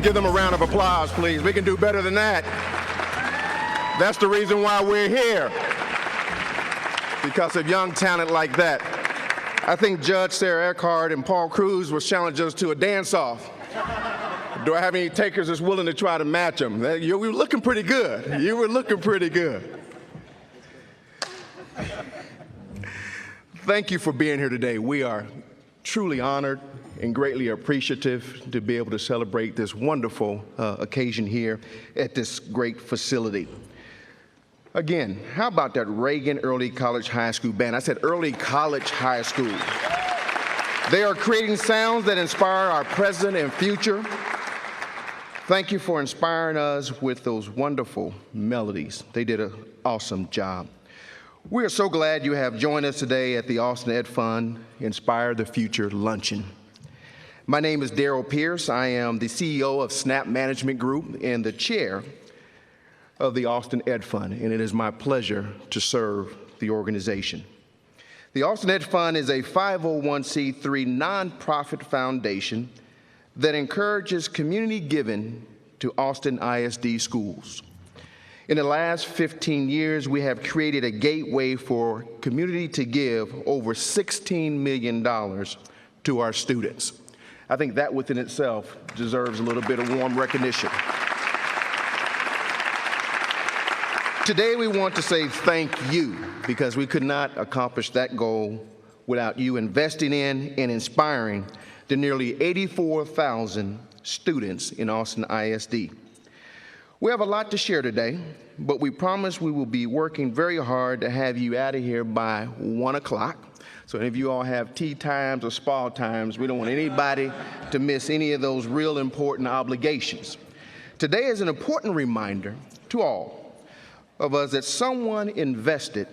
give them a round of applause, please. We can do better than that. That's the reason why we're here, because of young talent like that. I think Judge Sarah Eckhart and Paul Cruz will challenge us to a dance-off. Do I have any takers that's willing to try to match them? You were looking pretty good. You were looking pretty good. Thank you for being here today. We are truly honored and greatly appreciative to be able to celebrate this wonderful occasion here at this great facility. Again, how about that Reagan Early College High School band? I said Early College High School. They are creating sounds that inspire our present and future. Thank you for inspiring us with those wonderful melodies. They did an awesome job. We are so glad you have joined us today at the Austin Ed Fund Inspire the Future Luncheon. My name is Darrell Pierce. I am the CEO of Snap Management Group and the chair of the Austin Ed Fund, and it is my pleasure to serve the organization. The Austin Ed Fund is a 501c3 nonprofit foundation that encourages community giving to Austin ISD schools. In the last 15 years, we have created a gateway for community to give over $16 million to our students. I think that within itself deserves a little bit of warm recognition. Today, we want to say thank you, because we could not accomplish that goal without you investing in and inspiring the nearly 84,000 students in Austin ISD. We have a lot to share today, but we promise we will be working very hard to have you out of here by 1 o'clock. So if you all have tea times or spa times, we don't want anybody to miss any of those real important obligations. Today is an important reminder to all of us that someone invested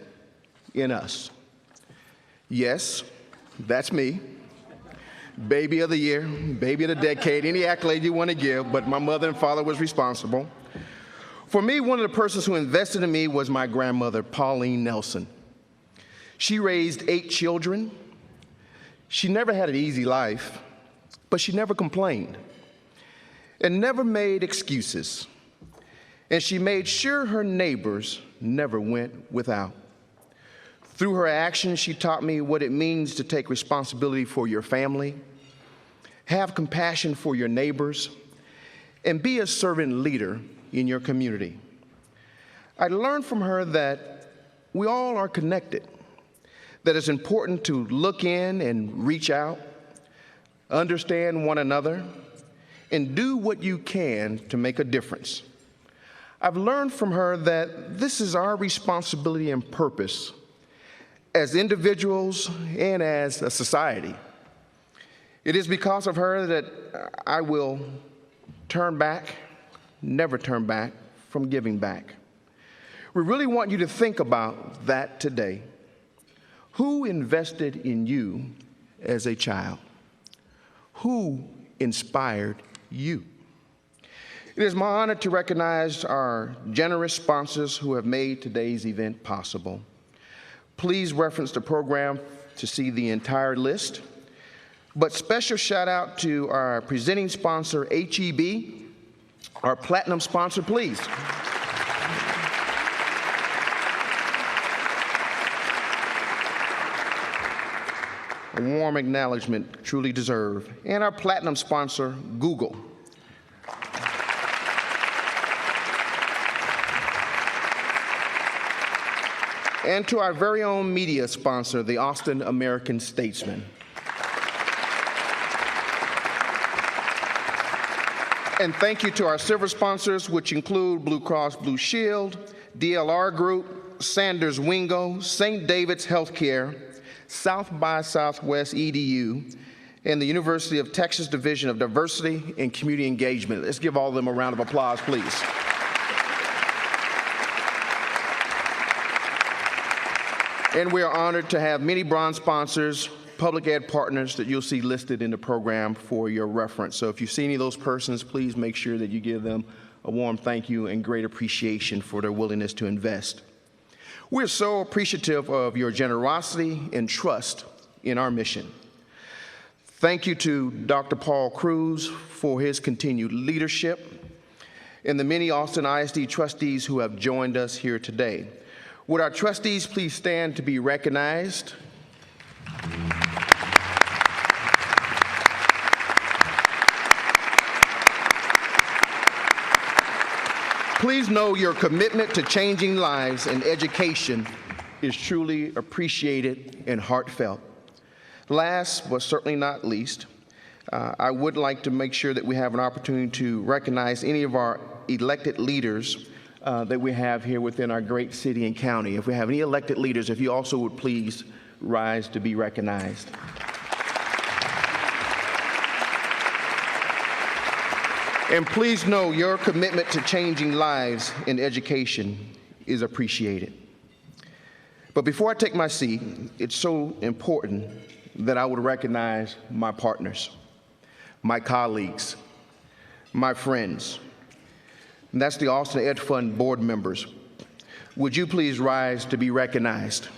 in us. Yes, that's me. Baby of the year, baby of the decade, any accolade you want to give, but my mother and father was responsible. For me, one of the persons who invested in me was my grandmother, Pauline Nelson. She raised 8 children. She never had an easy life, but she never complained and never made excuses. And she made sure her neighbors never went without. Through her actions, she taught me what it means to take responsibility for your family, have compassion for your neighbors, and be a servant leader in your community. I learned from her that we all are connected, that it's important to look in and reach out, understand one another, and do what you can to make a difference. I've learned from her that this is our responsibility and purpose as individuals and as a society. It is because of her that I will never turn back from giving back. We really want you to think about that today. Who invested in you as a child? Who inspired you? It is my honor to recognize our generous sponsors who have made today's event possible. Please reference the program to see the entire list. But special shout out to our presenting sponsor, HEB, our platinum sponsor, please. A warm acknowledgement truly deserved. And our platinum sponsor, Google. And to our very own media sponsor, the Austin American-Statesman. And thank you to our silver sponsors, which include Blue Cross Blue Shield, DLR Group, Sanders Wingo, St. David's Healthcare, South by Southwest EDU, and the University of Texas Division of Diversity and Community Engagement. Let's give all of them a round of applause, please. And we are honored to have many bronze sponsors, public ed partners that you'll see listed in the program for your reference. So if you see any of those persons, please make sure that you give them a warm thank you and great appreciation for their willingness to invest. We're so appreciative of your generosity and trust in our mission. Thank you to Dr. Paul Cruz for his continued leadership and the many Austin ISD trustees who have joined us here today. Would our trustees please stand to be recognized? Please know your commitment to changing lives and education is truly appreciated and heartfelt. Last, but certainly not least, I would like to make sure that we have an opportunity to recognize any of our elected leaders that we have here within our great city and county. If we have any elected leaders, if you also would please rise to be recognized. And please know your commitment to changing lives in education is appreciated. But before I take my seat, it's so important that I would recognize my partners, my colleagues, my friends. And that's the Austin Ed Fund board members. Would you please rise to be recognized?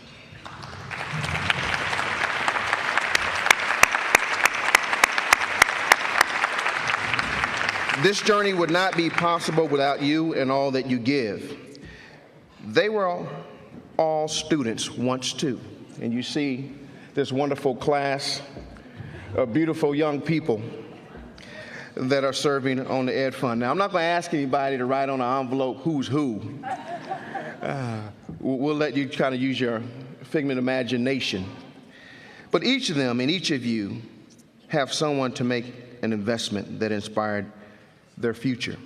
This journey would not be possible without you and all that you give. They were all students once too. And you see this wonderful class of beautiful young people that are serving on the Ed Fund. Now, I'm not going to ask anybody to write on an envelope who's who. We'll let you kind of use your figment of imagination. But each of them and each of you have someone to make an investment that inspired their future.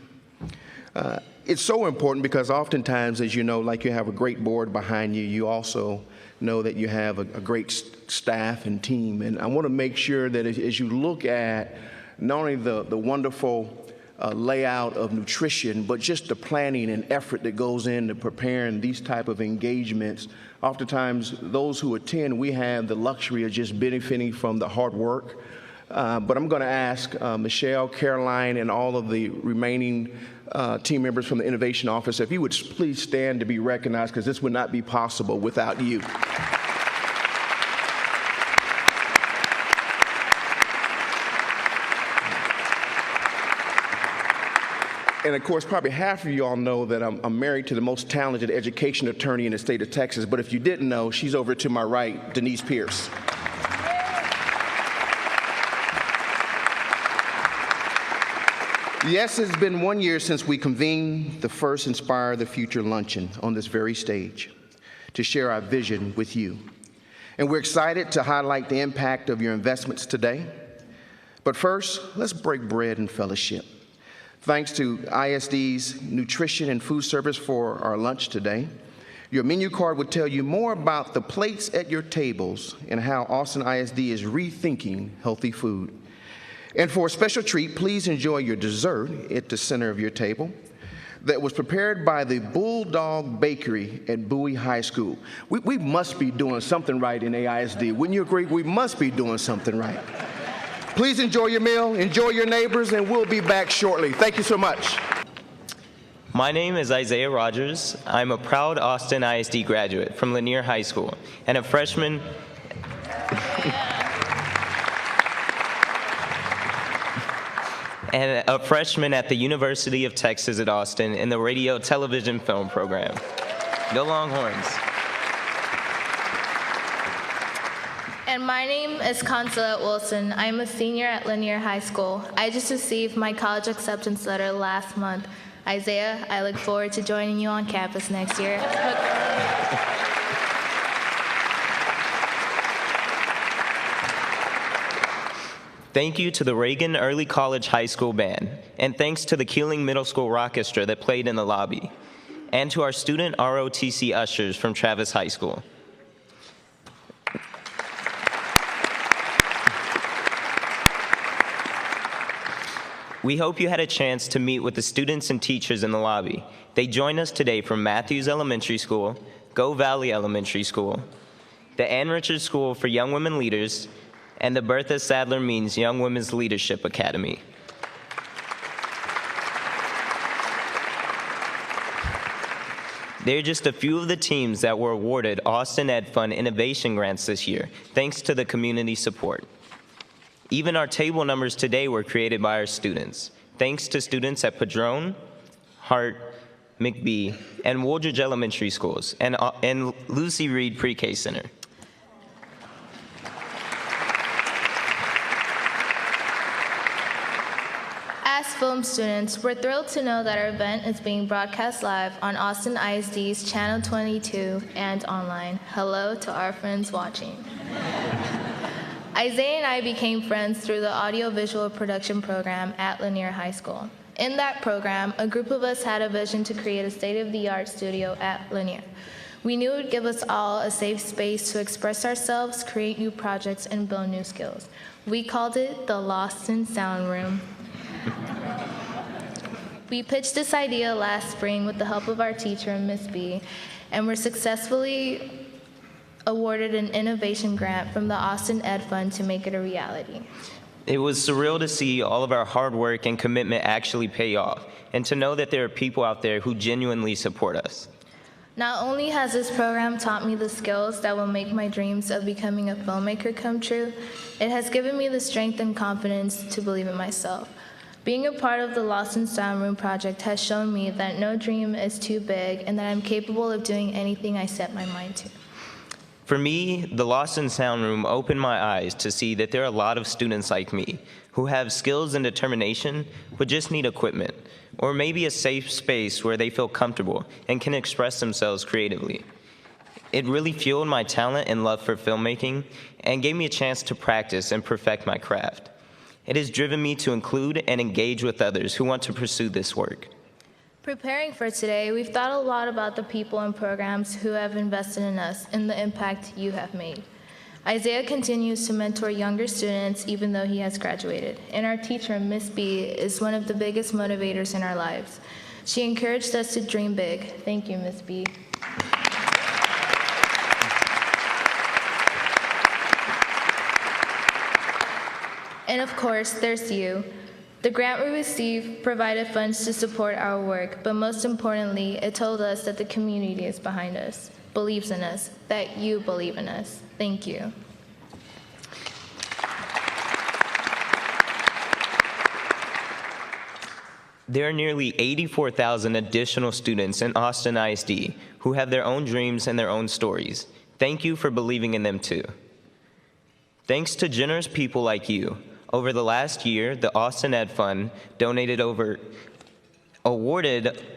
It's so important because oftentimes, as you know, like you have a great board behind you, you also know that you have a great staff and team. And I want to make sure that as you look at not only the wonderful layout of nutrition, but just the planning and effort that goes into preparing these type of engagements. Oftentimes, those who attend, we have the luxury of just benefiting from the hard work. But I'm going to ask Michelle, Caroline, and all of the remaining team members from the Innovation Office, if you would please stand to be recognized, because this would not be possible without you. And of course, probably half of you all know that I'm married to the most talented education attorney in the state of Texas, but if you didn't know, she's over to my right, Denise Pierce. Yes, it's been 1 year since we convened the first Inspire the Future luncheon on this very stage to share our vision with you. And we're excited to highlight the impact of your investments today. But first, let's break bread and fellowship. Thanks to ISD's Nutrition and Food Service for our lunch today. Your menu card would tell you more about the plates at your tables and how Austin ISD is rethinking healthy food. And for a special treat, please enjoy your dessert at the center of your table that was prepared by the Bulldog Bakery at Bowie High School. We must be doing something right in AISD. Wouldn't you agree? We must be doing something right. Please enjoy your meal, enjoy your neighbors, and we'll be back shortly. Thank you so much. My name is Isaiah Rogers. I'm a proud Austin ISD graduate from Lanier High School and a freshman at the University of Texas at Austin in the radio, television, film program. Go Longhorns. And my name is Consolette Wilson. I'm a senior at Lanier High School. I just received my college acceptance letter last month. Isaiah, I look forward to joining you on campus next year. Thank you to the Reagan Early College High School Band, and thanks to the Keeling Middle School Rockestra that played in the lobby, and to our student ROTC ushers from Travis High School. We hope you had a chance to meet with the students and teachers in the lobby. They joined us today from Matthews Elementary School, Go Valley Elementary School, the Ann Richards School for Young Women Leaders, and the Bertha Sadler Means Young Women's Leadership Academy. They're just a few of the teams that were awarded Austin Ed Fund Innovation Grants this year, thanks to the community support. Even our table numbers today were created by our students, thanks to students at Padrone, Hart, McBee, and Woolridge Elementary Schools, and Lucy Reed Pre-K Center. As film students, we're thrilled to know that our event is being broadcast live on Austin ISD's Channel 22 and online. Hello to our friends watching. Isaiah and I became friends through the audiovisual production program at Lanier High School. In that program, a group of us had a vision to create a state-of-the-art studio at Lanier. We knew it would give us all a safe space to express ourselves, create new projects, and build new skills. We called it the Lost in Sound Room. We pitched this idea last spring with the help of our teacher, Miss B, and were successfully awarded an innovation grant from the Austin Ed Fund to make it a reality. It was surreal to see all of our hard work and commitment actually pay off, and to know that there are people out there who genuinely support us. Not only has this program taught me the skills that will make my dreams of becoming a filmmaker come true, it has given me the strength and confidence to believe in myself. Being a part of the Lost in Sound Room project has shown me that no dream is too big and that I'm capable of doing anything I set my mind to. For me, the Lost in Sound Room opened my eyes to see that there are a lot of students like me who have skills and determination but just need equipment, or maybe a safe space where they feel comfortable and can express themselves creatively. It really fueled my talent and love for filmmaking and gave me a chance to practice and perfect my craft. It has driven me to include and engage with others who want to pursue this work. Preparing for today, we've thought a lot about the people and programs who have invested in us and the impact you have made. Isaiah continues to mentor younger students even though he has graduated, and our teacher, Miss B, is one of the biggest motivators in our lives. She encouraged us to dream big. Thank you, Miss B. And of course, there's you. The grant we received provided funds to support our work, but most importantly, it told us that the community is behind us, believes in us, that you believe in us. Thank you. There are nearly 84,000 additional students in Austin ISD who have their own dreams and their own stories. Thank you for believing in them too. Thanks to generous people like you, over the last year, the Austin Ed Fund awarded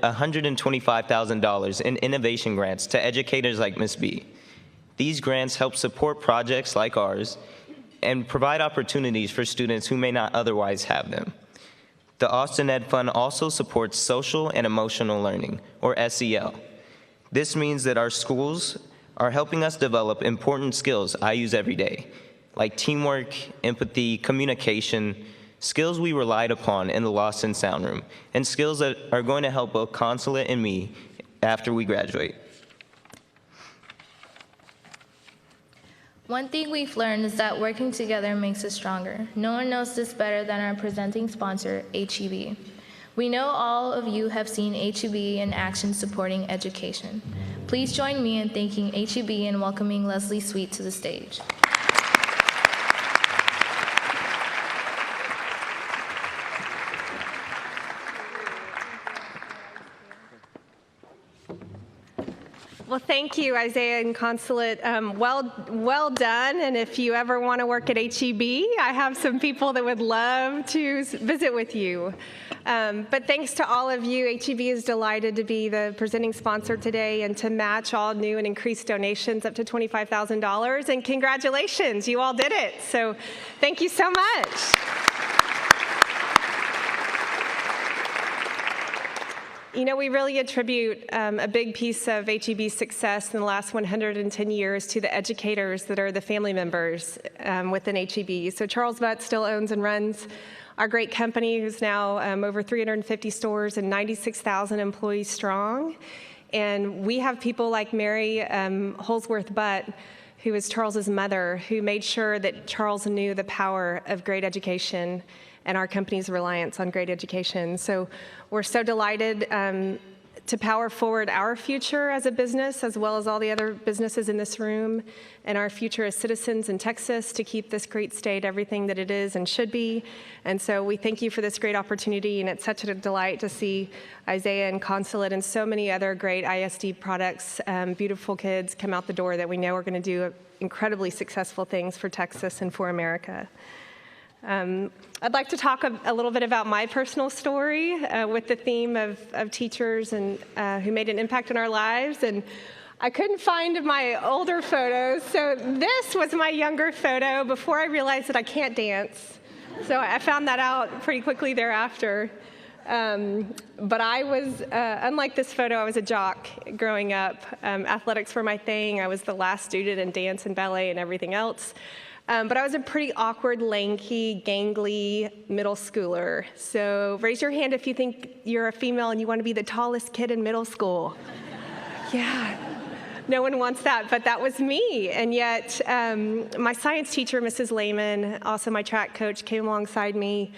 $125,000 in innovation grants to educators like Ms. B. These grants help support projects like ours and provide opportunities for students who may not otherwise have them. The Austin Ed Fund also supports social and emotional learning, or SEL. This means that our schools are helping us develop important skills I use every day, like teamwork, empathy, communication, skills we relied upon in the Lost in Sound Room, and skills that are going to help both Consulate and me after we graduate. One thing we've learned is that working together makes us stronger. No one knows this better than our presenting sponsor, HEB. We know all of you have seen HEB in action supporting education. Please join me in thanking HEB and welcoming Leslie Sweet to the stage. Well, thank you, Isaiah and Consulate. Well done. And if you ever want to work at HEB, I have some people that would love to visit with you. But thanks to all of you, HEB is delighted to be the presenting sponsor today and to match all new and increased donations up to $25,000. And congratulations, you all did it. So thank you so much. You know, we really attribute a big piece of HEB's success in the last 110 years to the educators that are the family members within HEB. So Charles Butt still owns and runs our great company, who's now over 350 stores and 96,000 employees strong. And we have people like Mary Holsworth Butt, who is Charles's mother, who made sure that Charles knew the power of great education and our company's reliance on great education. So we're so delighted to power forward our future as a business, as well as all the other businesses in this room, and our future as citizens in Texas, to keep this great state everything that it is and should be. And so we thank you for this great opportunity, and it's such a delight to see Isaiah and Consulate and so many other great ISD products, beautiful kids come out the door that we know are going to do incredibly successful things for Texas and for America. I'd like to talk a little bit about my personal story with the theme of teachers and who made an impact in our lives. And I couldn't find my older photos, so this was my younger photo before I realized that I can't dance. So I found that out pretty quickly thereafter. But I was, unlike this photo, I was a jock growing up. Athletics were my thing. I was the last student in dance and ballet and everything else. But I was a pretty awkward, lanky, gangly middle schooler. So raise your hand if you think you're a female and you want to be the tallest kid in middle school. Yeah, no one wants that, but that was me. And yet my science teacher, Mrs. Lehman, also my track coach, came alongside me,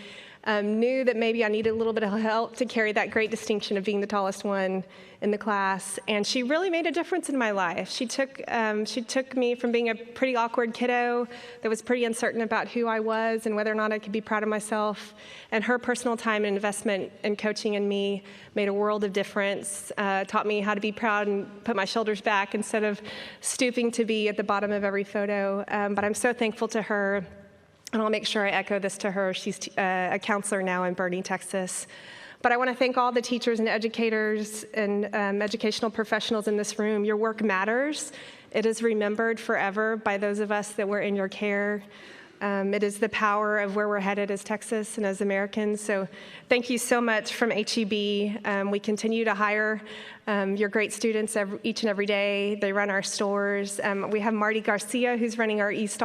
knew that maybe I needed a little bit of help to carry that great distinction of being the tallest one in the class, and she really made a difference in my life. She took me from being a pretty awkward kiddo that was pretty uncertain about who I was and whether or not I could be proud of myself, and her personal time and investment and coaching in me made a world of difference, taught me how to be proud and put my shoulders back instead of stooping to be at the bottom of every photo, but I'm so thankful to her. And I'll make sure I echo this to her. She's a counselor now in Boerne, Texas. But I want to thank all the teachers and educators and educational professionals in this room. Your work matters. It is remembered forever by those of us that were in your care. It is the power of where we're headed as Texas and as Americans. So thank you so much from HEB. We continue to hire your great students each and every day. They run our stores. We have Marty Garcia, who's running our East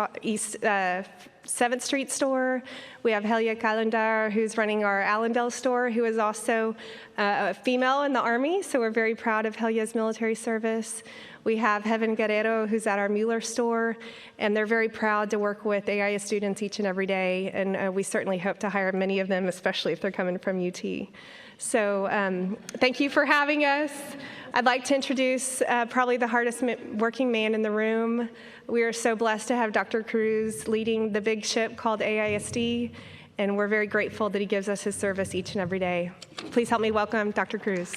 7th Street store. We have Helia Calendar, who's running our Allendale store, who is also a female in the Army, so we're very proud of Helia's military service. We have Heaven Guerrero, who's at our Mueller store, and they're very proud to work with AIS students each and every day, and we certainly hope to hire many of them, especially if they're coming from UT. So thank you for having us. I'd like to introduce probably the hardest working man in the room. We are so blessed to have Dr. Cruz leading the big ship called AISD, and we're very grateful that he gives us his service each and every day. Please help me welcome Dr. Cruz.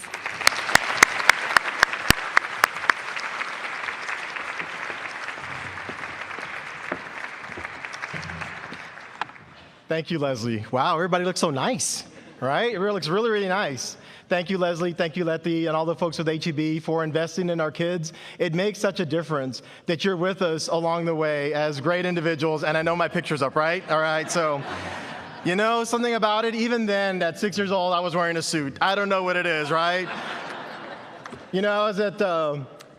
Thank you, Leslie. Wow, everybody looks so nice, right? It really looks really, really nice. Thank you, Leslie. Thank you, Letty, and all the folks with HEB for investing in our kids. It makes such a difference that you're with us along the way as great individuals, and I know my picture's up, right? All right, so, you know, something about it, even then, at 6 years old, I was wearing a suit. I don't know what it is, right? You know, I was at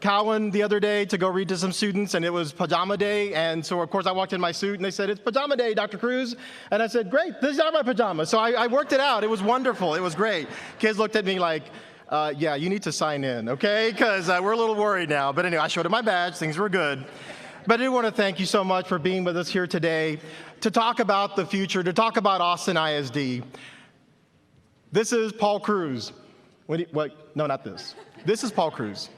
Cowan the other day to go read to some students, and it was pajama day, and so of course I walked in my suit and they said, "It's pajama day, Dr. Cruz," and I said, "Great, these are my pajamas." So I worked it out. It was wonderful. It was great. Kids looked at me like, yeah, you need to sign in, okay, because we're a little worried now. But anyway, I showed them my badge. Things were good. But I do want to thank you so much for being with us here today to talk about the future, to talk about Austin ISD. This is Paul Cruz. No, not this. This is Paul Cruz.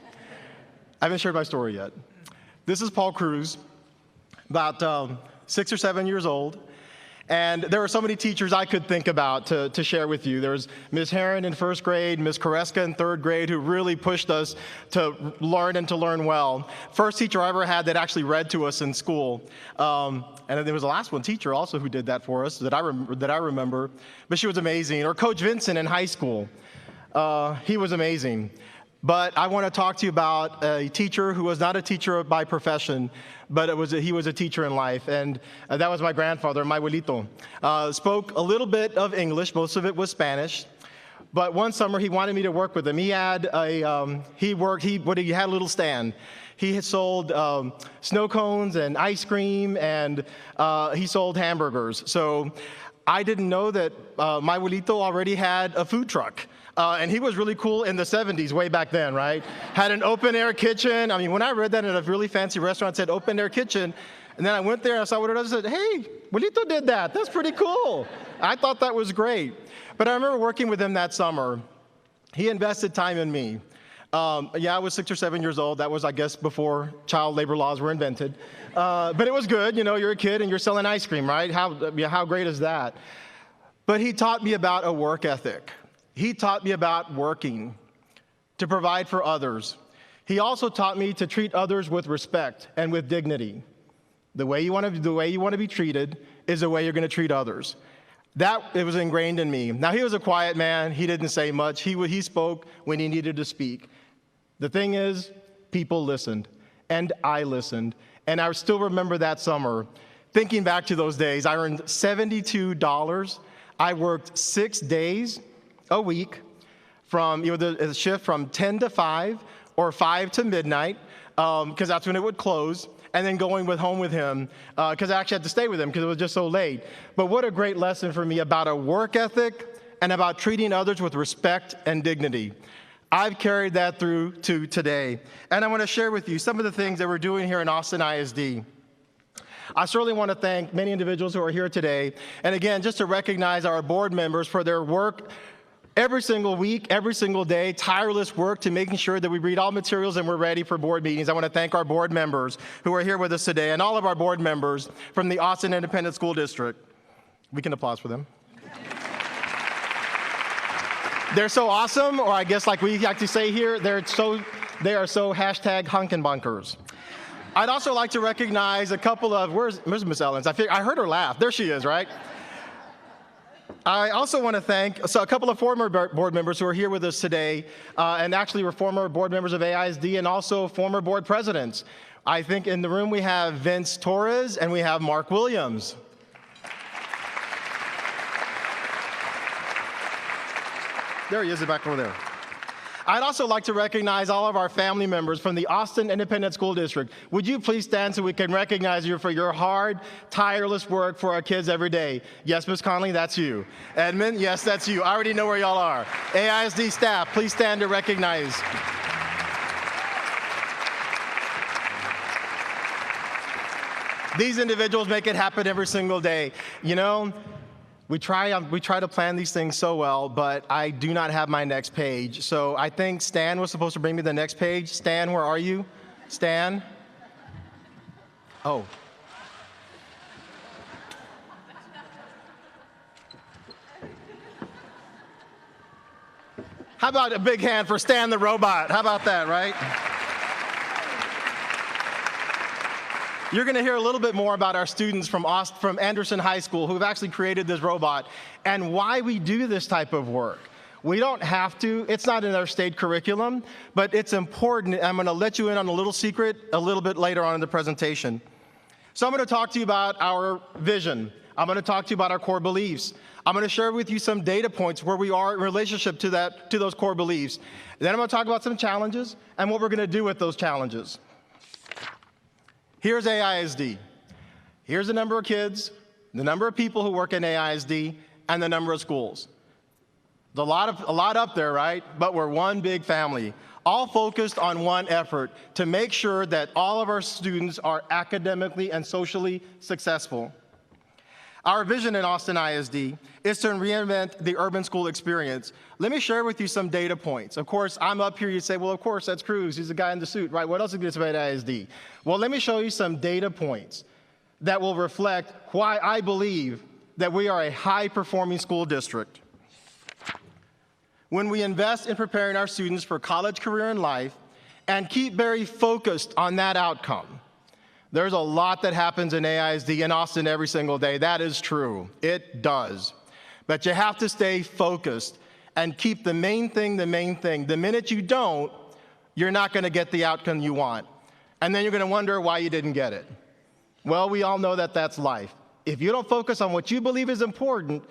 I haven't shared my story yet. This is Paul Cruz, about 6 or 7 years old. And there are so many teachers I could think about to share with you. There's Ms. Heron in first grade, Ms. Koreska in third grade, who really pushed us to learn and to learn well. First teacher I ever had that actually read to us in school. And then there was the last one teacher also who did that for us that I remember. But she was amazing. Or Coach Vincent in high school. He was amazing. But I want to talk to you about a teacher who was not a teacher by profession, but he was a teacher in life, and that was my grandfather, my abuelito. Spoke a little bit of English, most of it was Spanish, but one summer he wanted me to work with him. He had he had a little stand. He had sold snow cones and ice cream, and he sold hamburgers. So I didn't know that my abuelito already had a food truck. And he was really cool in the 70s, way back then, right? Had an open-air kitchen. I mean, when I read that in a really fancy restaurant, it said open-air kitchen. And then I went there and I saw what it was and said, "Hey, Abuelito did that. That's pretty cool." I thought that was great. But I remember working with him that summer. He invested time in me. Yeah, I was 6 or 7 years old. That was, I guess, before child labor laws were invented. But it was good. You know, you're a kid and you're selling ice cream, right? How great is that? But he taught me about a work ethic. He taught me about working to provide for others. He also taught me to treat others with respect and with dignity. The way you want to be treated is the way you're going to treat others. It was ingrained in me. Now, he was a quiet man. He didn't say much. He spoke when he needed to speak. The thing is, people listened, and I listened. And I still remember that summer. Thinking back to those days, I earned $72. I worked 6 days a week from the shift from 10 to 5 or 5 to midnight, because that's when it would close, and then going home with him, because I actually had to stay with him because it was just so late. But what a great lesson for me about a work ethic and about treating others with respect and dignity. I've carried that through to today. And I want to share with you some of the things that we're doing here in Austin ISD. I certainly want to thank many individuals who are here today. And again, just to recognize our board members for their work every single week, every single day, tireless work to making sure that we read all materials and we're ready for board meetings. I want to thank our board members who are here with us today and all of our board members from the Austin Independent School District. We can applause for them. They're so awesome, or I guess like we like to say here, they are so hashtag hunkenbunkers. I'd also like to recognize a couple of, where's Miss Ellens? I heard her laugh. There she is, right? I also want to thank a couple of former board members who are here with us today, and actually were former board members of AISD and also former board presidents. I think in the room we have Vince Torres and we have Mark Williams. There he is, back over there. I'd also like to recognize all of our family members from the Austin Independent School District. Would you please stand so we can recognize you for your hard, tireless work for our kids every day? Yes, Ms. Conley, that's you. Edmund, yes, that's you. I already know where y'all are. AISD staff, please stand to recognize. These individuals make it happen every single day. You know, we try to plan these things so well, but I do not have my next page. So I think Stan was supposed to bring me the next page. Stan, where are you? Stan? Oh. How about a big hand for Stan the robot? How about that, right? You're going to hear a little bit more about our students from Anderson High School who have actually created this robot and why we do this type of work. We don't have to. It's not in our state curriculum, but it's important. I'm going to let you in on a little secret a little bit later on in the presentation. So I'm going to talk to you about our vision. I'm going to talk to you about our core beliefs. I'm going to share with you some data points where we are in relationship to those core beliefs. Then I'm going to talk about some challenges and what we're going to do with those challenges. Here's AISD. Here's the number of kids, the number of people who work in AISD, and the number of schools. A lot up there, right? But we're one big family, all focused on one effort to make sure that all of our students are academically and socially successful. Our vision in Austin ISD is to reinvent the urban school experience. Let me share with you some data points. Of course, I'm up here, you say, well, of course, that's Cruz. He's the guy in the suit, right? What else is going to say about ISD? Well, let me show you some data points that will reflect why I believe that we are a high-performing school district. When we invest in preparing our students for college, career, and life, and keep very focused on that outcome, there's a lot that happens in AISD in Austin every single day. That is true. It does. But you have to stay focused and keep the main thing the main thing. The minute you don't, you're not going to get the outcome you want. And then you're going to wonder why you didn't get it. Well, we all know that that's life. If you don't focus on what you believe is important,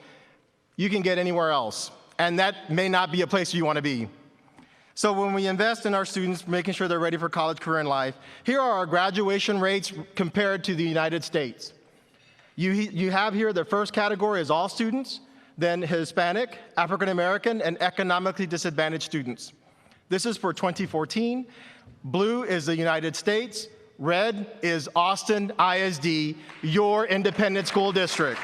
you can get anywhere else. And that may not be a place you want to be. So when we invest in our students, making sure they're ready for college, career, and life, here are our graduation rates compared to the United States. You have here the first category is all students, then Hispanic, African American, and economically disadvantaged students. This is for 2014. Blue is the United States. Red is Austin ISD, your independent school district.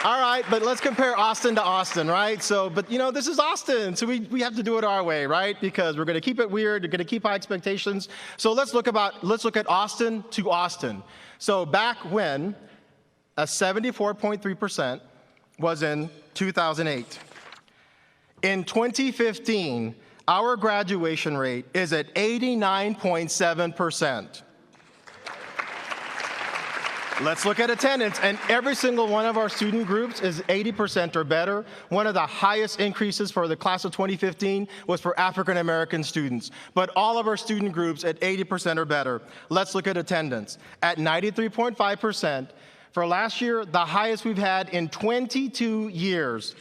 All right, but let's compare Austin to Austin, right? So, but this is Austin, so we have to do it our way, right? Because we're going to keep it weird, we're going to keep high expectations. So let's look at Austin to Austin. So back when a 74.3% was in 2008. In 2015, our graduation rate is at 89.7%. Let's look at attendance, and every single one of our student groups is 80% or better. One of the highest increases for the class of 2015 was for African American students, but all of our student groups at 80% or better. Let's look at attendance. At 93.5%, for last year, the highest we've had in 22 years,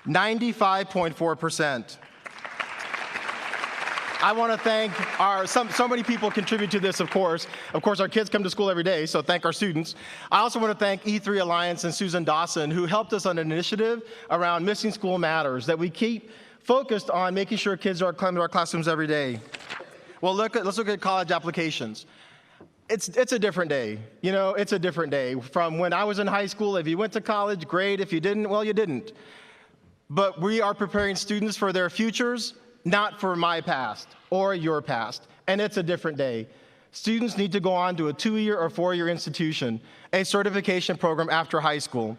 95.4%. I want to thank so many people contribute to this, of course. Of course, our kids come to school every day, so thank our students. I also want to thank E3 Alliance and Susan Dawson, who helped us on an initiative around Missing School Matters, that we keep focused on making sure kids are coming to our classrooms every day. Well, let's look at college applications. It's a different day. It's a different day. From when I was in high school, if you went to college, great. If you didn't, well, you didn't. But we are preparing students for their futures, not for my past or your past, and it's a different day. Students need to go on to a 2-year or 4-year institution, a certification program after high school.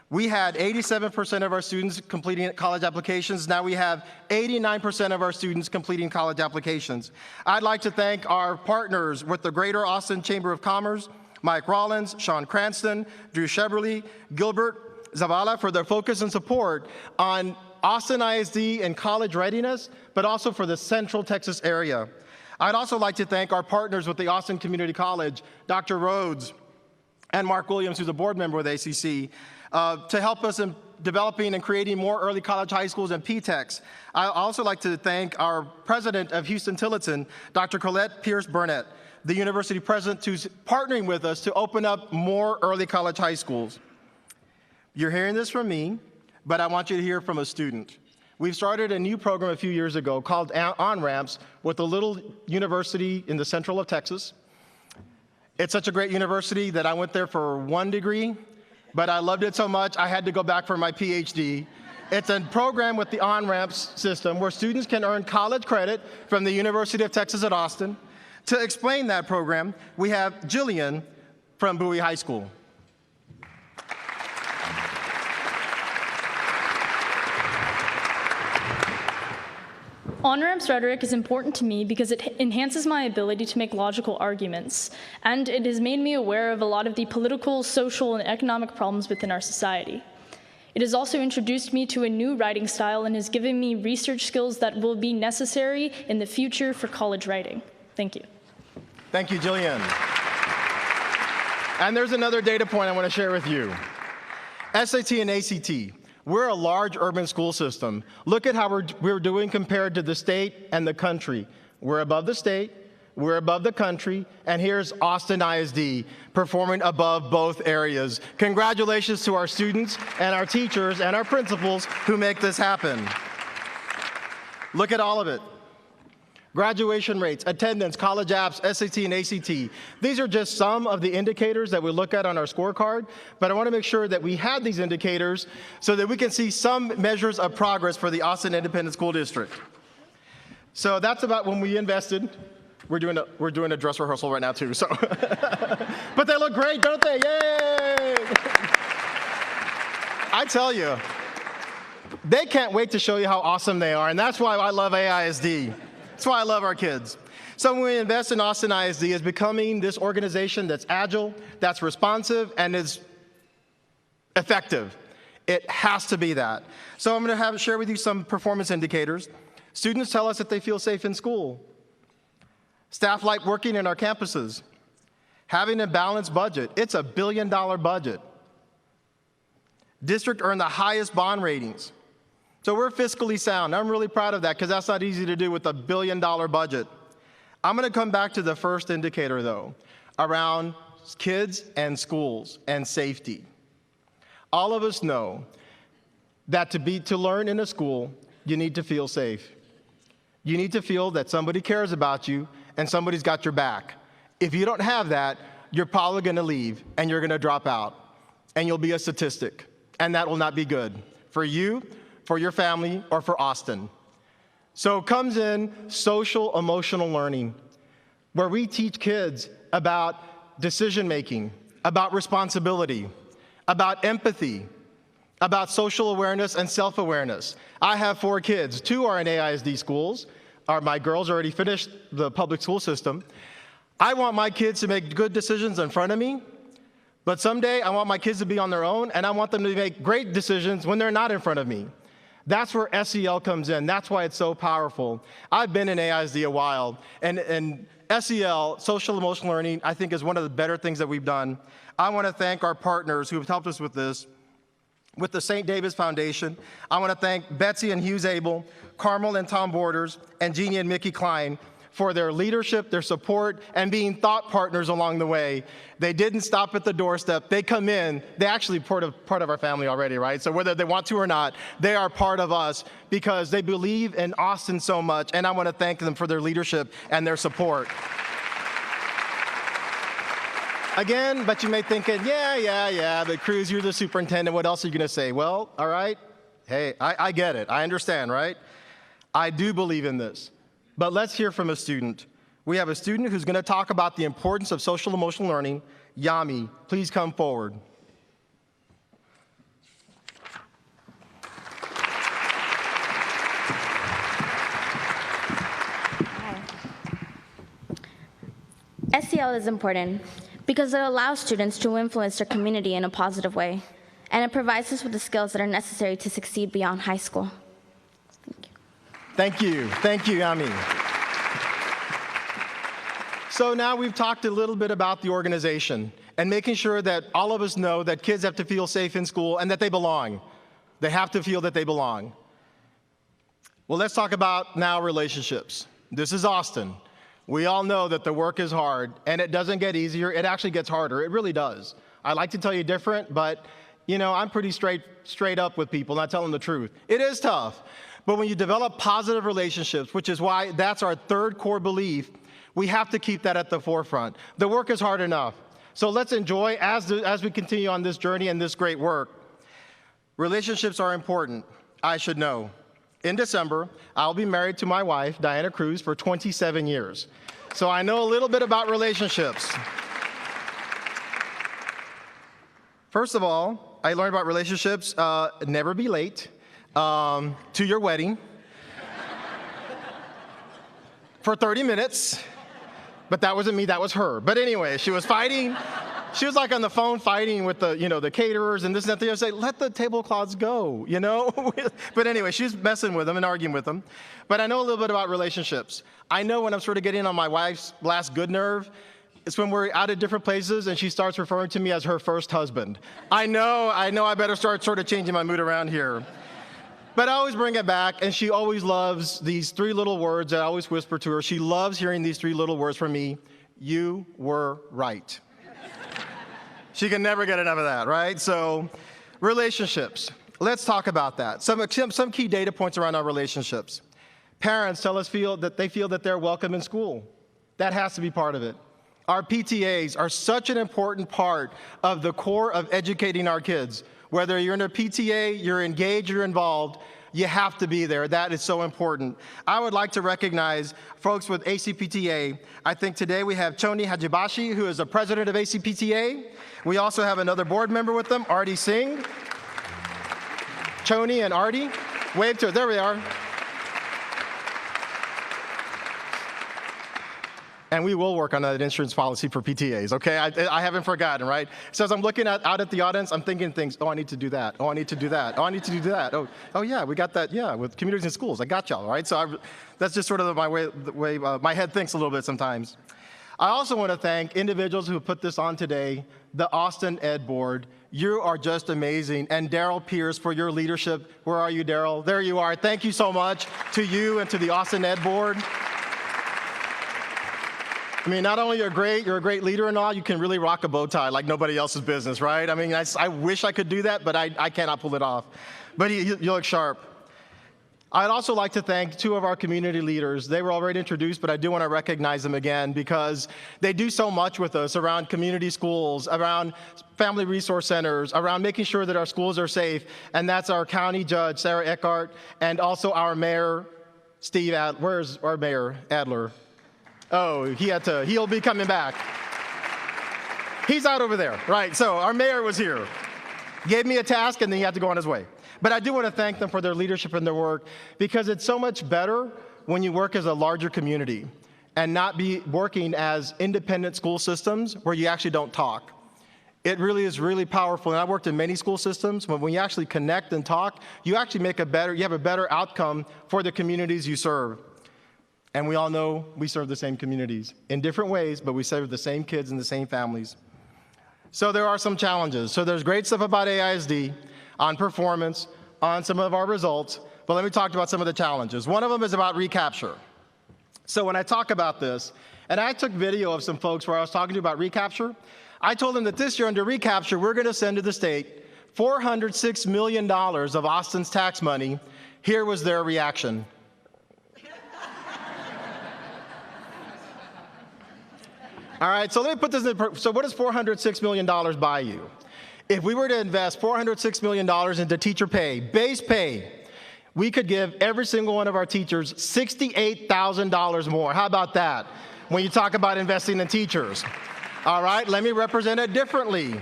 We had 87% of our students completing college applications. Now we have 89% of our students completing college applications. I'd like to thank our partners with the Greater Austin Chamber of Commerce, Mike Rollins, Sean Cranston, Drew Sheberly, Gilbert Zavala, for their focus and support on Austin ISD and college readiness, but also for the Central Texas area. I'd also like to thank our partners with the Austin Community College, Dr. Rhodes and Mark Williams, who's a board member with ACC, to help us in developing and creating more early college high schools and PTECs. I'd also like to thank our president of Houston-Tillotson, Dr. Colette Pierce Burnett, the university president, who's partnering with us to open up more early college high schools. You're hearing this from me, but I want you to hear from a student. We've started a new program a few years ago called On-Ramps with a little university in the central of Texas. It's such a great university that I went there for 1 degree, but I loved it so much I had to go back for my PhD. It's a program with the On-Ramps system where students can earn college credit from the University of Texas at Austin. To explain that program, we have Jillian from Bowie High School. On-ramps rhetoric is important to me because it enhances my ability to make logical arguments, and it has made me aware of a lot of the political, social, and economic problems within our society. It has also introduced me to a new writing style and has given me research skills that will be necessary in the future for college writing. Thank you. Thank you, Jillian. And there's another data point I want to share with you. SAT and ACT. We're a large urban school system. Look at how we're doing compared to the state and the country. We're above the state, we're above the country, and here's Austin ISD performing above both areas. Congratulations to our students and our teachers and our principals who make this happen. Look at all of it. Graduation rates, attendance, college apps, SAT and ACT. These are just some of the indicators that we look at on our scorecard, but I want to make sure that we have these indicators so that we can see some measures of progress for the Austin Independent School District. So that's about when we invested. We're doing a dress rehearsal right now too, so. But they look great, don't they? Yay! I tell you, they can't wait to show you how awesome they are, and that's why I love AISD. That's why I love our kids. So when we invest in Austin ISD, it's becoming this organization that's agile, that's responsive, and is effective. It has to be that. So I'm going to share with you some performance indicators. Students tell us that they feel safe in school. Staff like working in our campuses. Having a balanced budget. It's a $1 billion budget. District earned the highest bond ratings. So we're fiscally sound. I'm really proud of that because that's not easy to do with a $1 billion budget. I'm going to come back to the first indicator, though, around kids and schools and safety. All of us know that to learn in a school, you need to feel safe. You need to feel that somebody cares about you and somebody's got your back. If you don't have that, you're probably going to leave and you're going to drop out and you'll be a statistic. and that will not be good for you, for your family, or for Austin. So comes in social emotional learning, where we teach kids about decision-making, about responsibility, about empathy, about social awareness and self-awareness. I have 4 kids. 2 are in AISD schools. My girls already finished the public school system. I want my kids to make good decisions in front of me, but someday I want my kids to be on their own, and I want them to make great decisions when they're not in front of me. That's where SEL comes in. That's why it's so powerful. I've been in AISD a while, and SEL, social emotional learning, I think is one of the better things that we've done. I want to thank our partners who have helped us with this. With the St. David's Foundation, I want to thank Betsy and Hughes Abel, Carmel and Tom Borders, and Jeannie and Mickey Klein for their leadership, their support, and being thought partners along the way. They didn't stop at the doorstep. They come in. They actually part of our family already, right? So whether they want to or not, they are part of us because they believe in Austin so much, and I want to thank them for their leadership and their support. Again, but you may be thinking, yeah, but Cruz, you're the superintendent. What else are you going to say? Well, all right. Hey, I get it. I understand, right? I do believe in this. But let's hear from a student. We have a student who's going to talk about the importance of social emotional learning. Yami, please come forward. SEL is important because it allows students to influence their community in a positive way, and it provides us with the skills that are necessary to succeed beyond high school. Thank you. Thank you, Yami. So now we've talked a little bit about the organization and making sure that all of us know that kids have to feel safe in school and that they belong. They have to feel that they belong. Well, let's talk about now relationships. This is Austin. We all know that the work is hard, and it doesn't get easier. It actually gets harder. It really does. I like to tell you different, but I'm pretty straight up with people, and I tell them the truth. It is tough, but when you develop positive relationships, which is why that's our third core belief, we have to keep that at the forefront. The work is hard enough, so let's enjoy as we continue on this journey and this great work. Relationships are important. I should know. In December, I'll be married to my wife, Diana Cruz, for 27 years. So I know a little bit about relationships. First of all, I learned about relationships, never be late to your wedding for 30 minutes. But that wasn't me, that was her. But anyway, she was fighting. She was like on the phone fighting with the caterers and this and that. I say, let the tablecloths go, But anyway, she's messing with them and arguing with them. But I know a little bit about relationships. I know when I'm sort of getting on my wife's last good nerve, it's when we're out at different places and she starts referring to me as her first husband. I know I better start sort of changing my mood around here. But I always bring it back, and she always loves these 3 little words that I always whisper to her. She loves hearing these 3 little words from me. You were right. She can never get enough of that, right? So relationships. Let's talk about that. Some key data points around our relationships. Parents tell us they feel that they're welcome in school. That has to be part of it. Our PTAs are such an important part of the core of educating our kids. Whether you're in a PTA, you're engaged, you're involved, you have to be there. That is so important. I would like to recognize folks with ACPTA. I think today we have Choni Hajibashi, who is the president of ACPTA. We also have another board member with them, Artie Singh. Choni and Artie, wave to her. There we are. And we will work on that insurance policy for PTAs, okay? I haven't forgotten, right? So as I'm looking out at the audience, I'm thinking things, I need to do that. I need to do that. I need to do that. Oh yeah, we got that, with communities and schools. I got y'all, right? So that's just sort of the way my head thinks a little bit sometimes. I also want to thank individuals who put this on today, the Austin Ed Board. You are just amazing. And Daryl Pierce for your leadership. Where are you, Daryl? There you are. Thank you so much to you and to the Austin Ed Board. I mean, not only you're a great leader and all, you can really rock a bow tie like nobody else's business, right? I mean, I wish I could do that, but I cannot pull it off. But you look sharp. I'd also like to thank two of our community leaders. They were already introduced, but I do want to recognize them again because they do so much with us around community schools, around family resource centers, around making sure that our schools are safe. And that's our county judge, Sarah Eckhart, and also our mayor, Steve Adler. Where's our mayor, Adler? Oh, he'll be coming back. He's out over there, right? So our mayor was here, gave me a task, and then he had to go on his way. But I do want to thank them for their leadership and their work because it's so much better when you work as a larger community and not be working as independent school systems where you actually don't talk. It really is really powerful. And I worked in many school systems, but when you actually connect and talk, you actually you have a better outcome for the communities you serve. And we all know we serve the same communities in different ways, but we serve the same kids and the same families. So there are some challenges. So there's great stuff about AISD on performance, on some of our results, but let me talk about some of the challenges. One of them is about recapture. So when I talk about this, and I took video of some folks where I was talking to about recapture, I told them that this year under recapture, we're going to send to the state $406 million of Austin's tax money. Here was their reaction. All right, so let me put this in. So what does $406 million buy you? If we were to invest $406 million into teacher pay, base pay, we could give every single one of our teachers $68,000 more. How about that when you talk about investing in teachers? All right, let me represent it differently.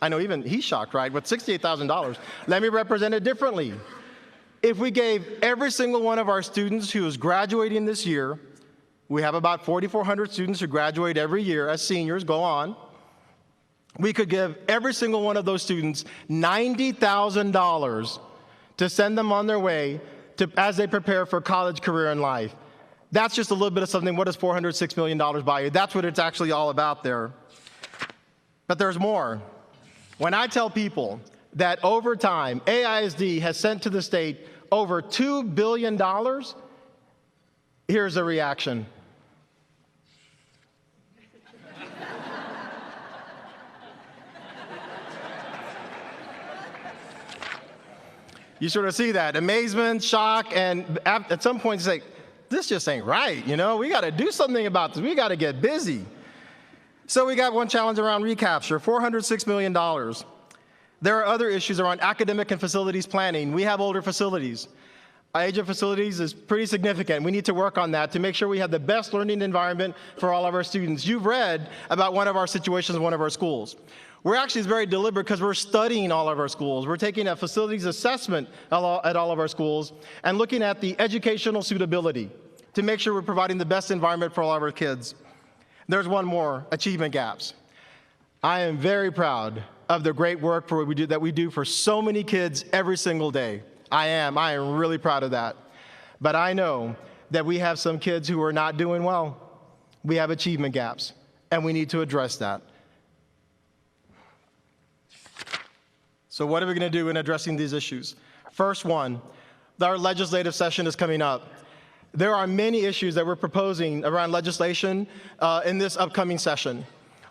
I know even he's shocked, right, with $68,000. Let me represent it differently. If we gave every single one of our students who is graduating this year, we have about 4,400 students who graduate every year as seniors, go on. We could give every single one of those students $90,000 to send them on their way as they prepare for college, career, and life. That's just a little bit of something. What does $406 million buy you? That's what it's actually all about there. But there's more. When I tell people that over time, AISD has sent to the state over $2 billion, here's a reaction. You sort of see that amazement, shock, and at some point, it's like, this just ain't right. You know, we got to do something about this. We got to get busy. So we got one challenge around recapture, $406 million. There are other issues around academic and facilities planning. We have older facilities. Our age of facilities is pretty significant. We need to work on that to make sure we have the best learning environment for all of our students. You've read about one of our situations in one of our schools. We're actually very deliberate because we're studying all of our schools. We're taking a facilities assessment at all of our schools and looking at the educational suitability to make sure we're providing the best environment for all of our kids. There's one more, achievement gaps. I am very proud of the great work that we do for so many kids every single day. I am really proud of that. But I know that we have some kids who are not doing well. We have achievement gaps, and we need to address that. So what are we going to do in addressing these issues? First one, our legislative session is coming up. There are many issues that we're proposing around legislation in this upcoming session.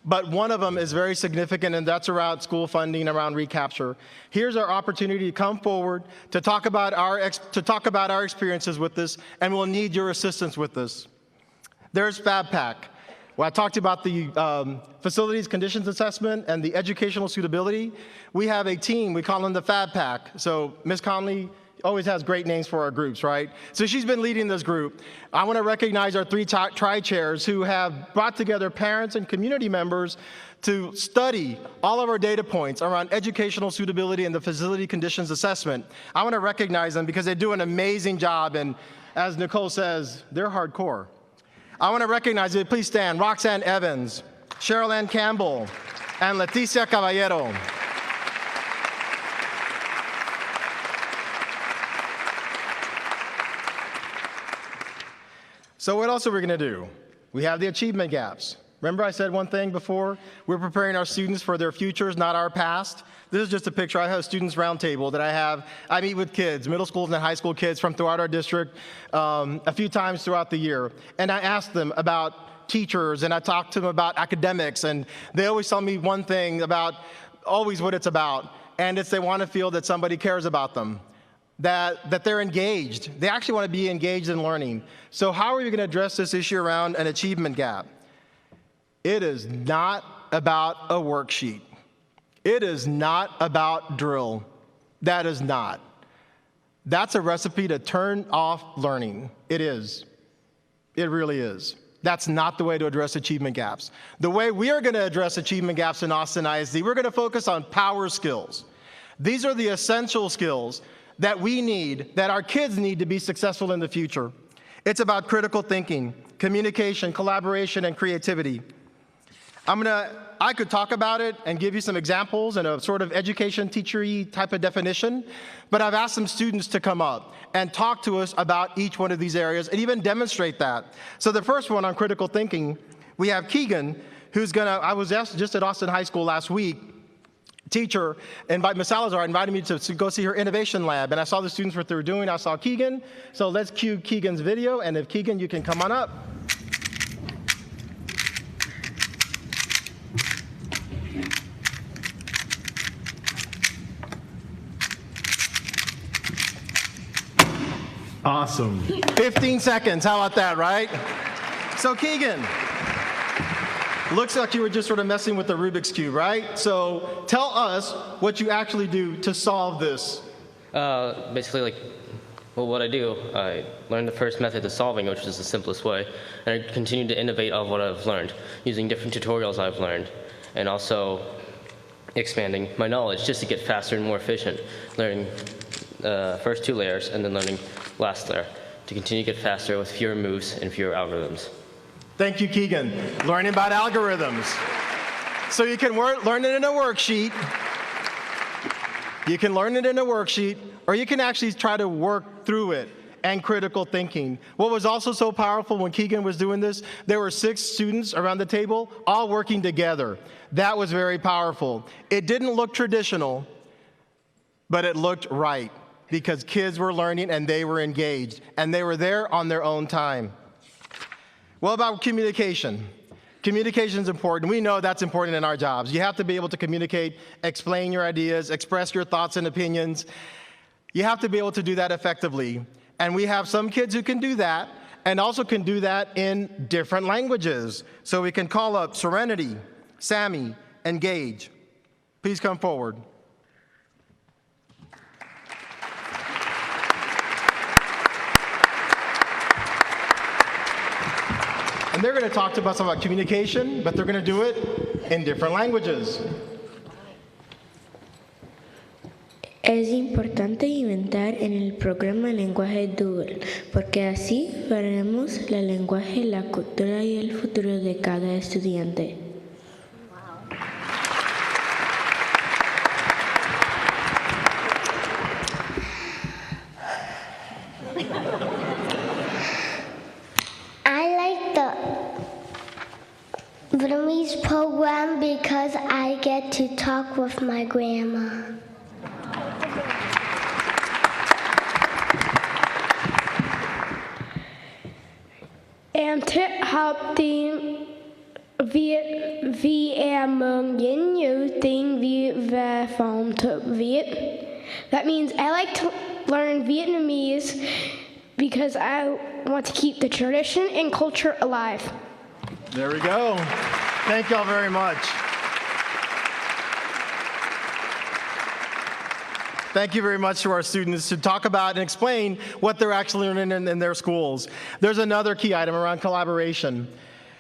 But one of them is very significant, and that's around school funding, around recapture. Here's our opportunity to come forward to talk about our experiences with this, and we'll need your assistance with this. There's FabPack. Well, I talked about the facilities conditions assessment and the educational suitability. We have a team, we call them the FabPack. So Ms. Conley always has great names for our groups, right? So she's been leading this group. I want to recognize our three tri-chairs who have brought together parents and community members to study all of our data points around educational suitability and the facility conditions assessment. I want to recognize them because they do an amazing job, and as Nicole says, they're hardcore. I want to recognize it. Please stand. Roxanne Evans, Cheryl Ann Campbell, and Leticia Caballero. So what else are we going to do? We have the achievement gaps. Remember I said one thing before? We're preparing our students for their futures, not our past. This is just a picture. I have a students roundtable that I meet with kids, middle school and high school kids from throughout our district a few times throughout the year. And I ask them about teachers, and I talk to them about academics, and they always tell me one thing about always what it's about, and it's they want to feel that somebody cares about them. that they're engaged. They actually want to be engaged in learning. So how are you going to address this issue around an achievement gap? It is not about a worksheet. It is not about drill. That is not. That's a recipe to turn off learning. It is. It really is. That's not the way to address achievement gaps. The way we are going to address achievement gaps in Austin ISD, we're going to focus on power skills. These are the essential skills that we need, that our kids need to be successful in the future. It's about critical thinking, communication, collaboration, and creativity. I could talk about it and give you some examples and a sort of education teacher-y type of definition, but I've asked some students to come up and talk to us about each one of these areas and even demonstrate that. So the first one on critical thinking, we have Keegan, who's I was just at Austin High School last week. Teacher, Ms. Salazar invited me to go see her innovation lab, and I saw the students what they were doing. I saw Keegan, so let's cue Keegan's video, and if Keegan, you can come on up. Awesome. 15 seconds, how about that, right? So Keegan, looks like you were just sort of messing with the Rubik's Cube, right? So tell us what you actually do to solve this. Basically, what I do, I learned the first method of solving, which is the simplest way, and I continue to innovate on what I've learned, using different tutorials I've learned, and also expanding my knowledge just to get faster and more efficient, learning first 2 layers and then learning last layer to continue to get faster with fewer moves and fewer algorithms. Thank you, Keegan. Learning about algorithms. So you can learn it in a worksheet. You can learn it in a worksheet, or you can actually try to work through it and critical thinking. What was also so powerful when Keegan was doing this, there were 6 students around the table all working together. That was very powerful. It didn't look traditional, but it looked right because kids were learning and they were engaged and they were there on their own time. What about communication? Communication is important. We know that's important in our jobs. You have to be able to communicate, explain your ideas, express your thoughts and opinions. You have to be able to do that effectively. And we have some kids who can do that and also can do that in different languages. So we can call up Serenity, Sammy, and Gage. Please come forward. And they're going to talk to us about communication, but they're going to do it in different languages. Es importante inventar en el programa lenguaje Doodle, porque así veremos el lenguaje, la cultura y el futuro de cada estudiante. Vietnamese program because I get to talk with my grandma. Em thích học tiếng Việt vì em mong đến nhiều tiếng Việt và phong tục Việt. That means I like to learn Vietnamese because I want to keep the tradition and culture alive. There we go. Thank y'all very much. Thank you very much to our students to talk about and explain what they're actually learning in their schools. There's another key item around collaboration.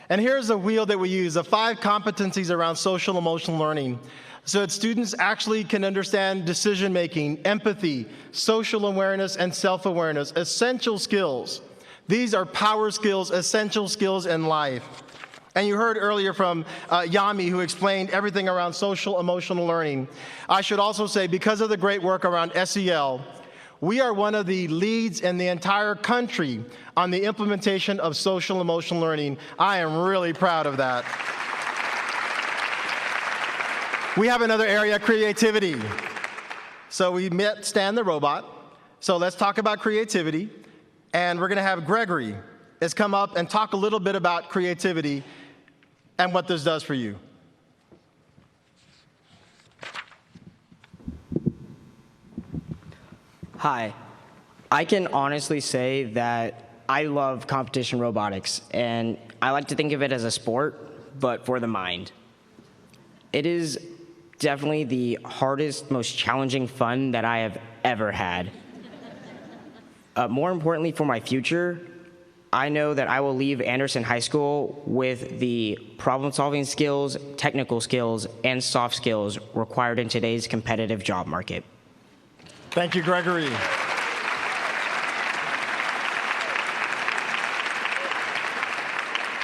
And here's a wheel that we use, the 5 competencies around social emotional learning, so that students actually can understand decision-making, empathy, social awareness, and self-awareness, essential skills. These are power skills, essential skills in life. And you heard earlier from Yami, who explained everything around social emotional learning. I should also say, because of the great work around SEL, we are one of the leads in the entire country on the implementation of social emotional learning. I am really proud of that. We have another area, creativity. So we met Stan the robot. So let's talk about creativity. And we're going to have Gregory has come up and talk a little bit about creativity and what this does for you. Hi, I can honestly say that I love competition robotics, and I like to think of it as a sport, but for the mind. It is definitely the hardest, most challenging fun that I have ever had. More importantly for my future, I know that I will leave Anderson High School with the problem-solving skills, technical skills, and soft skills required in today's competitive job market. Thank you, Gregory.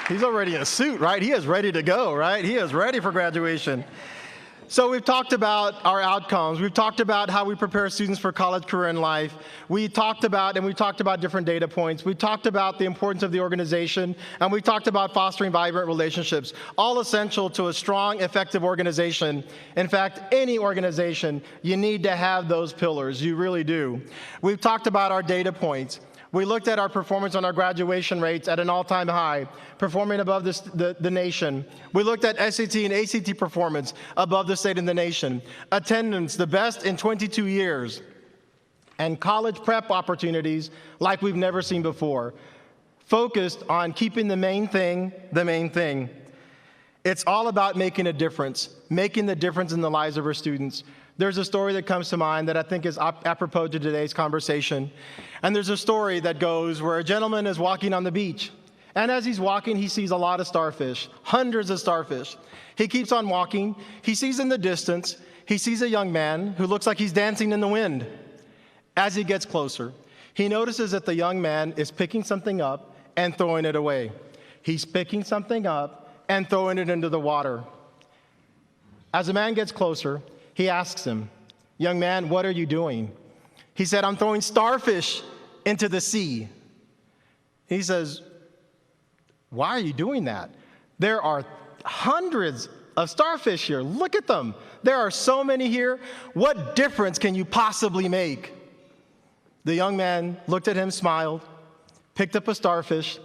He's already in a suit, right? He is ready to go, right? He is ready for graduation. So we've talked about our outcomes. We've talked about how we prepare students for college, career, and life. We talked about different data points. We talked about the importance of the organization, and we talked about fostering vibrant relationships, all essential to a strong, effective organization. In fact, any organization, you need to have those pillars. You really do. We've talked about our data points. We looked at our performance on our graduation rates at an all-time high, performing above the nation. We looked at SAT and ACT performance above the state and the nation. Attendance, the best in 22 years. And college prep opportunities like we've never seen before. Focused on keeping the main thing the main thing. It's all about making a difference in the lives of our students. There's a story that comes to mind that I think is apropos to today's conversation. And there's a story that goes where a gentleman is walking on the beach. And as he's walking, he sees a lot of starfish, hundreds of starfish. He keeps on walking. He sees in the distance, he sees a young man who looks like he's dancing in the wind. As he gets closer, he notices that the young man is picking something up and throwing it away. He's picking something up and throwing it into the water. As the man gets closer, he asks him, "Young man, what are you doing?" He said, "I'm throwing starfish into the sea." He says, "Why are you doing that? There are hundreds of starfish here. Look at them. There are so many here. What difference can you possibly make?" The young man looked at him, smiled, picked up a starfish,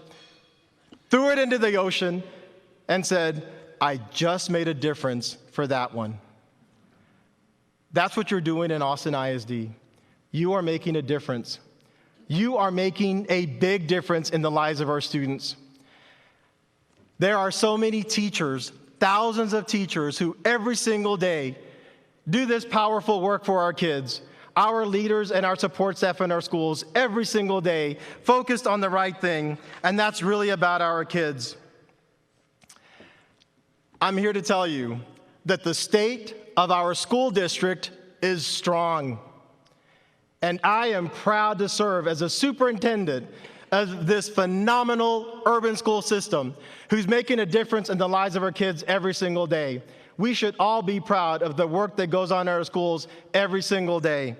threw it into the ocean, and said, "I just made a difference for that one." That's what you're doing in Austin ISD. You are making a difference. You are making a big difference in the lives of our students. There are so many teachers, thousands of teachers, who every single day do this powerful work for our kids. Our leaders and our support staff in our schools every single day focused on the right thing, and that's really about our kids. I'm here to tell you that the state of our school district is strong. And I am proud to serve as a superintendent of this phenomenal urban school system who's making a difference in the lives of our kids every single day. We should all be proud of the work that goes on in our schools every single day.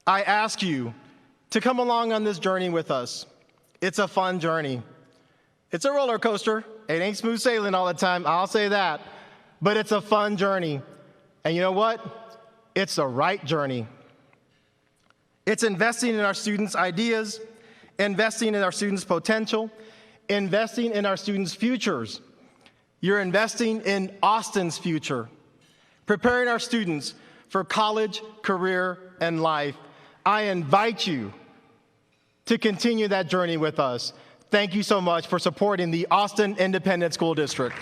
I ask you to come along on this journey with us. It's a fun journey. It's a roller coaster. It ain't smooth sailing all the time, I'll say that. But it's a fun journey. And you know what? It's the right journey. It's investing in our students' ideas, investing in our students' potential, investing in our students' futures. You're investing in Austin's future, preparing our students for college, career, and life. I invite you to continue that journey with us. Thank you so much for supporting the Austin Independent School District.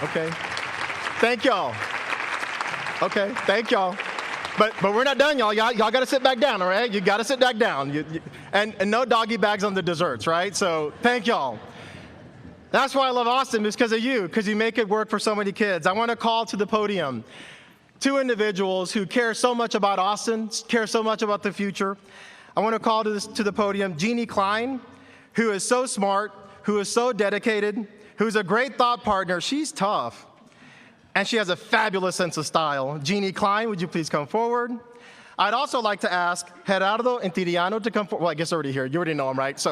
Okay. Thank y'all. Okay, thank y'all. But we're not done, y'all. Y'all got to sit back down, all right? You got to sit back down. And no doggy bags on the desserts, right? So thank y'all. That's why I love Austin, is because of you, because you make it work for so many kids. I want to call to the podium two individuals who care so much about Austin, care so much about the future. I want to call to the podium Jeannie Klein, who is so smart, who is so dedicated, who's a great thought partner. She's tough. And she has a fabulous sense of style. Jeannie Klein, would you please come forward? I'd also like to ask Gerardo and Tiriano to come forward. Well, I guess they're already here. You already know them, right?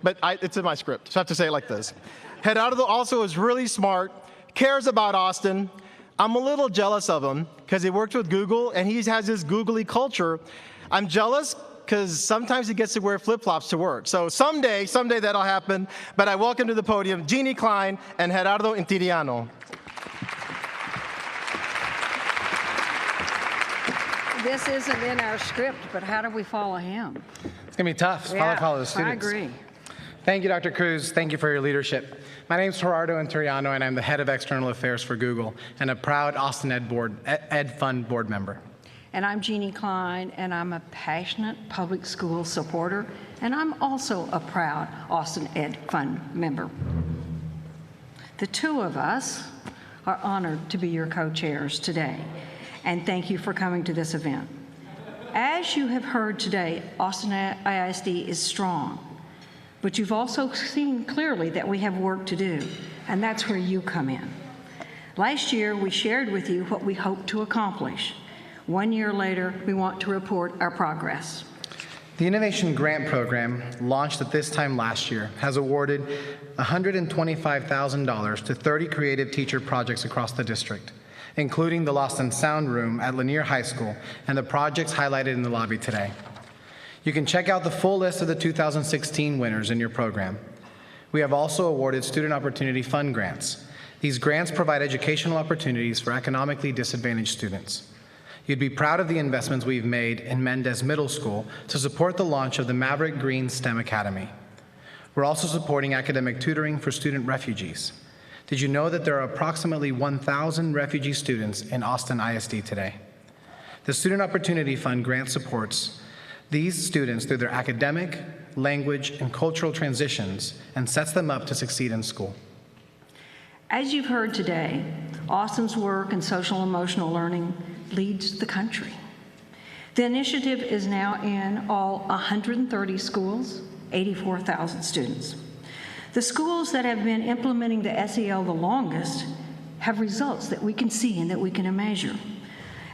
But it's in my script, so I have to say it like this. Gerardo also is really smart, cares about Austin. I'm a little jealous of him because he works with Google and he has this googly culture. I'm jealous because sometimes he gets to wear flip-flops to work. So someday that'll happen. But I welcome to the podium Jeannie Klein and Gerardo Intiriano. This isn't in our script, but how do we follow him? It's going to be tough to follow the students. I agree. Thank you, Dr. Cruz. Thank you for your leadership. My name is Gerardo Intiriano, and I'm the head of external affairs for Google and a proud Austin Ed Fund board member. And I'm Jeannie Klein, and I'm a passionate public school supporter, and I'm also a proud Austin Ed Fund member. The two of us are honored to be your co-chairs today, and thank you for coming to this event. As you have heard today, Austin AISD is strong, but you've also seen clearly that we have work to do, and that's where you come in. Last year, we shared with you what we hope to accomplish. 1 year later, we want to report our progress. The Innovation Grant Program, launched at this time last year, has awarded $125,000 to 30 creative teacher projects across the district, including the Lost and Sound Room at Lanier High School and the projects highlighted in the lobby today. You can check out the full list of the 2016 winners in your program. We have also awarded Student Opportunity Fund grants. These grants provide educational opportunities for economically disadvantaged students. You'd be proud of the investments we've made in Mendez Middle School to support the launch of the Maverick Green STEM Academy. We're also supporting academic tutoring for student refugees. Did you know that there are approximately 1,000 refugee students in Austin ISD today? The Student Opportunity Fund grant supports these students through their academic, language, and cultural transitions and sets them up to succeed in school. As you've heard today, Austin's work in social emotional learning leads the country. The initiative is now in all 130 schools, 84,000 students. The schools that have been implementing the SEL the longest have results that we can see and that we can measure.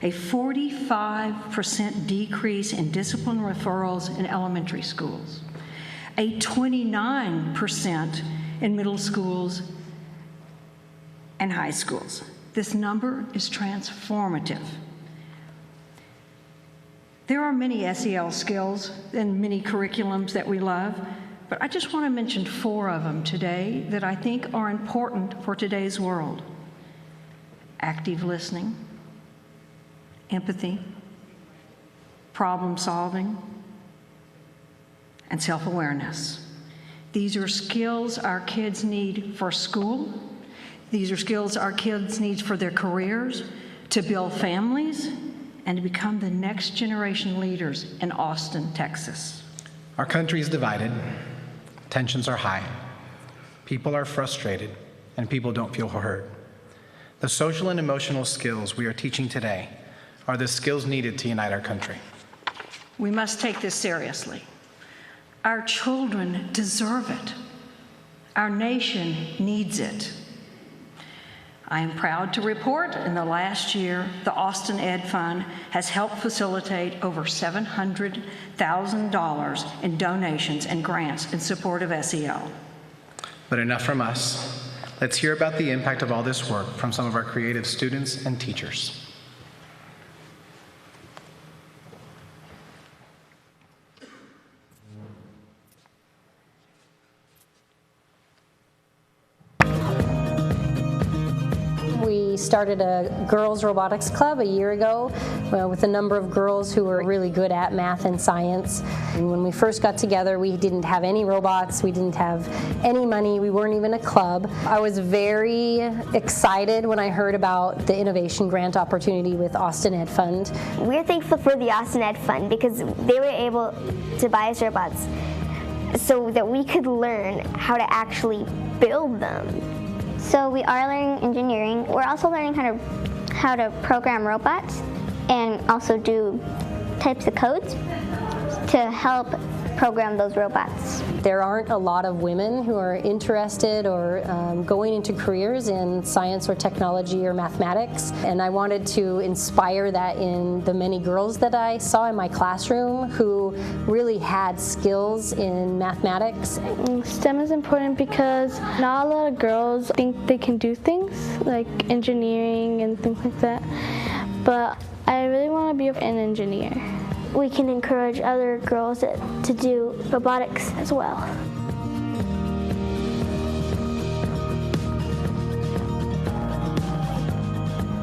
A 45% decrease in discipline referrals in elementary schools, a 29% in middle schools and high schools. This number is transformative. There are many SEL skills and many curriculums that we love, but I just want to mention 4 of them today that I think are important for today's world. Active listening, empathy, problem solving, and self-awareness. These are skills our kids need for school. These are skills our kids need for their careers, to build families, and to become the next generation leaders in Austin, Texas. Our country is divided, tensions are high, people are frustrated, and people don't feel heard. The social and emotional skills we are teaching today are the skills needed to unite our country. We must take this seriously. Our children deserve it. Our nation needs it. I am proud to report in the last year, the Austin Ed Fund has helped facilitate over $700,000 in donations and grants in support of SEL. But enough from us. Let's hear about the impact of all this work from some of our creative students and teachers. We started a girls robotics club a year ago with a number of girls who were really good at math and science. And when we first got together, we didn't have any robots, we didn't have any money, we weren't even a club. I was very excited when I heard about the innovation grant opportunity with Austin Ed Fund. We're thankful for the Austin Ed Fund because they were able to buy us robots so that we could learn how to actually build them. So we are learning engineering. We're also learning how to program robots and also do types of codes to help program those robots. There aren't a lot of women who are interested or going into careers in science or technology or mathematics, and I wanted to inspire that in the many girls that I saw in my classroom who really had skills in mathematics. STEM is important because not a lot of girls think they can do things like engineering and things like that, but I really want to be an engineer. we can encourage other girls to do robotics as well.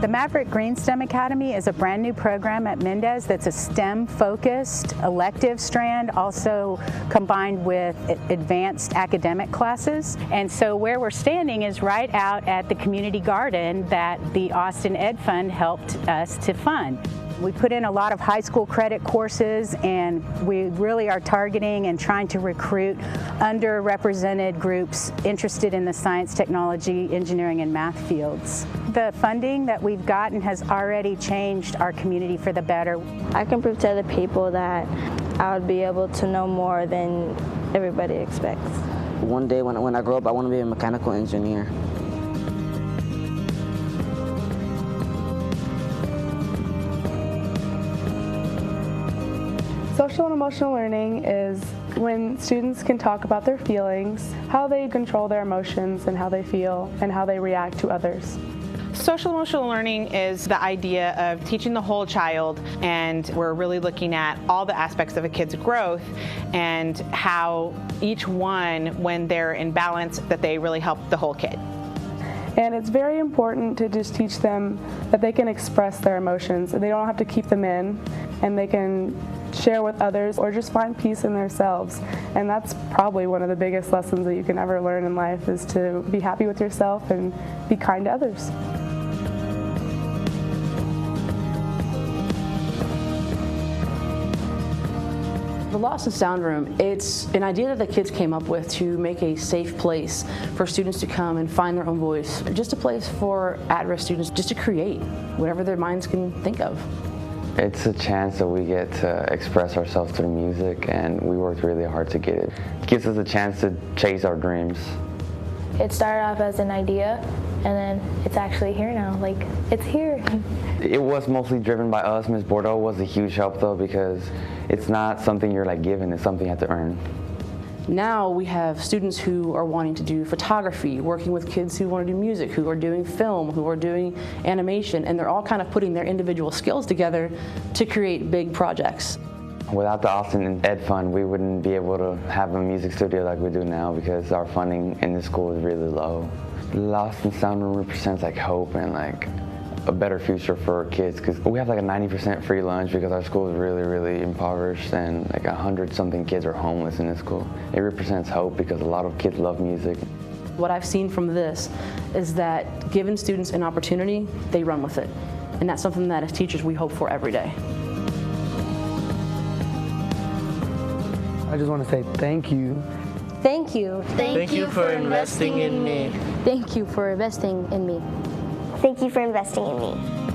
The Maverick Green STEM Academy is a brand new program at Mendez that's a STEM-focused elective strand, also combined with advanced academic classes. And so where we're standing is right out at the community garden that the Austin Ed Fund helped us to fund. We put in a lot of high school credit courses, and we really are targeting and trying to recruit underrepresented groups interested in the science, technology, engineering, and math fields. The funding that we've gotten has already changed our community for the better. I can prove to other people that I would be able to know more than everybody expects. One day when I grow up, I want to be a mechanical engineer. Social and emotional learning is when students can talk about their feelings, how they control their emotions and how they feel, and how they react to others. Social emotional learning is the idea of teaching the whole child, and we're really looking at all the aspects of a kid's growth and how each one, when they're in balance, that they really help the whole kid. And it's very important to just teach them that they can express their emotions, and they don't have to keep them in, and they can share with others or just find peace in themselves. And that's probably one of the biggest lessons that you can ever learn in life, is to be happy with yourself and be kind to others. The Lost and Sound Room, it's an idea that the kids came up with to make a safe place for students to come and find their own voice. Just a place for at-risk students just to create whatever their minds can think of. It's a chance that we get to express ourselves through music, and we worked really hard to get it. It gives us a chance to chase our dreams. It started off as an idea, and then it's actually here now. Like, it's here. It was mostly driven by us. Ms. Bordeaux was a huge help, though, because it's not something you're like given, it's something you have to earn. Now we have students who are wanting to do photography, working with kids who want to do music, who are doing film, who are doing animation, and they're all kind of putting their individual skills together to create big projects. Without the Austin Ed Fund, we wouldn't be able to have a music studio like we do now, because our funding in the school is really low. The Austin Sound Room represents like hope and like a better future for kids, because we have like a 90% free lunch because our school is really, really impoverished, and like 100-something kids are homeless in this school. It represents hope because a lot of kids love music. What I've seen from this is that giving students an opportunity, they run with it. And that's something that as teachers we hope for every day. I just want to say thank you. Thank you. Thank you for investing in me. Thank you for investing in me. Thank you for investing in me.